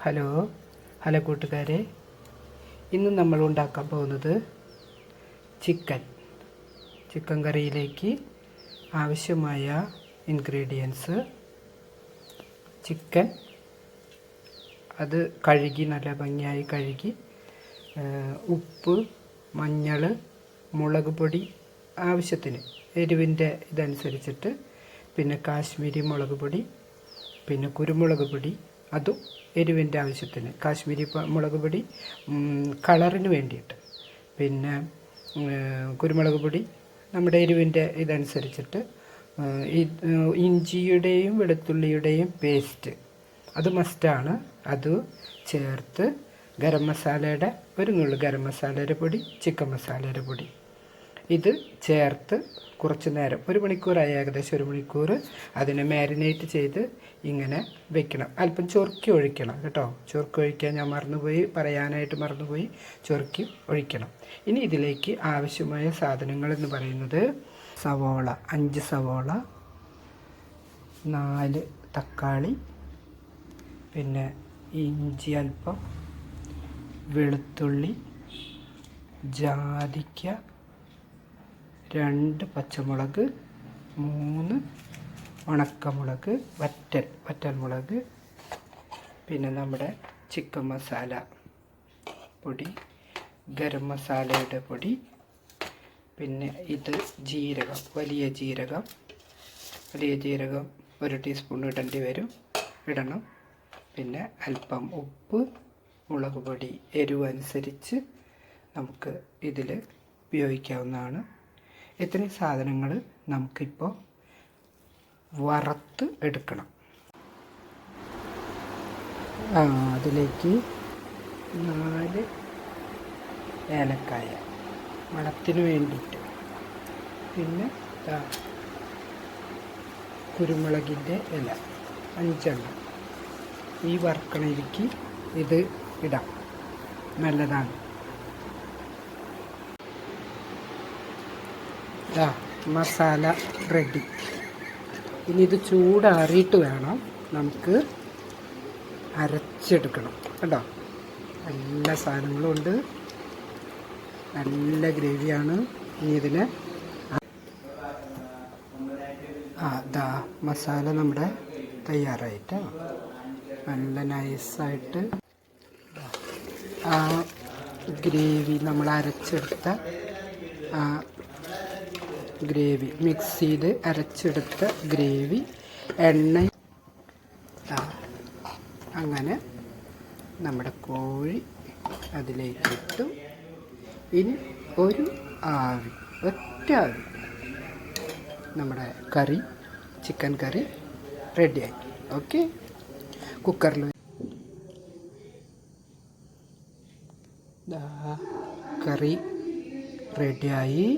Hello hello കൂട്ടുകാരെ, ഇന്ന് നമ്മൾ ഉണ്ടാക്കാൻ പോകുന്നത് ചിക്കൻ കറിയിലേക്ക് ആവശ്യമായ ഇൻഗ്രീഡിയൻസ്. ചിക്കൻ അത് കഴുകി നല്ല ഭംഗിയായി കഴുകി, ഉപ്പ്, മഞ്ഞൾ, മുളക് പൊടി ആവശ്യത്തിന് എരിവിൻ്റെ ഇതനുസരിച്ചിട്ട്, പിന്നെ കാശ്മീരി മുളക് പൊടി, പിന്നെ കുരുമുളക് പൊടി, അതും എരിവിൻ്റെ ആവശ്യത്തിന്. കാശ്മീരി മുളക് പൊടി കളറിന് വേണ്ടിയിട്ട്, പിന്നെ കുരുമുളക് പൊടി നമ്മുടെ എരിവിൻ്റെ ഇതനുസരിച്ചിട്ട്, ഇഞ്ചിയുടെയും വെളുത്തുള്ളിയുടെയും പേസ്റ്റ് അത് മസ്റ്റാണ്. അത് ചേർത്ത് ഗരം മസാലയുടെ ഒരു നുള്ളു ഗരം മസാലയുടെ പൊടി, ചിക്കൻ മസാലയുടെ പൊടി ഇത് ചേർത്ത് കുറച്ച് നേരം, 1 മണിക്കൂറായി, ഏകദേശം 1 മണിക്കൂർ അതിനെ മാരിനേറ്റ് ചെയ്ത് ഇങ്ങനെ വെക്കണം. അല്പം ചൊറുക്കി ഒഴിക്കണം കേട്ടോ. ചൊറുക്കി ഒഴിക്കാൻ ഞാൻ പറയാനായിട്ട് മറന്നുപോയി. ചൊറുക്കി ഒഴിക്കണം. ഇനി ഇതിലേക്ക് ആവശ്യമായ സാധനങ്ങൾ എന്ന് പറയുന്നത് സവോള, 5 സവോള, 4 തക്കാളി, പിന്നെ ഇഞ്ചി അല്പം, വെളുത്തുള്ളി, ജാതിക്ക, 2 പച്ചമുളക്, 3 ഉണക്കമുളക്, വറ്റൽമുളക്, പിന്നെ നമ്മുടെ ചിക്കൻ മസാല പൊടി, ഗരം മസാലയുടെ പൊടി, പിന്നെ ഇത് ജീരകം, വലിയ ജീരകം 1 ടീസ്പൂൺ ഇടണം. പിന്നെ അല്പം ഉപ്പ്, മുളക് പൊടി എരിവ് അനുസരിച്ച് നമുക്ക് ഇതിൽ ഉപയോഗിക്കാവുന്നതാണ്. ഇത്രയും സാധനങ്ങൾ നമുക്കിപ്പോൾ വറുത്ത് എടുക്കണം. അതിലേക്ക് 4 ഏലക്കായ മണത്തിന് വേണ്ടിയിട്ട്, പിന്നെ കുരുമുളകിൻ്റെ ഇല 5 എണ്ണം. ഈ വറുക്കണയിലേക്ക് ഇത് ഇടാം, നല്ലതാണ്. മസാല റെഡി. ഇനി ഇത് ചൂടാറിയിട്ട് വേണം നമുക്ക് അരച്ചെടുക്കണം കേട്ടോ. എല്ലാ സാധനങ്ങളും ഉണ്ട്, നല്ല ഗ്രേവിയാണ്. ഇനി ഇതിന് മസാല നമ്മുടെ തയ്യാറായിട്ട് നല്ല നൈസായിട്ട് ആ ഗ്രേവി, നമ്മൾ അരച്ചെടുത്ത ഗ്രേവി, മിക്സ് ചെയ്ത് അരച്ചെടുത്ത ഗ്രേവി എണ്ണ അങ്ങനെ നമ്മുടെ കോഴി അതിലേക്ക് ഇട്ടു. ഇനി ഒറ്റ ആവി നമ്മുടെ കറി, ചിക്കൻ കറി റെഡിയായി. ഓക്കെ, കുക്കറിൽ കറി റെഡിയായി.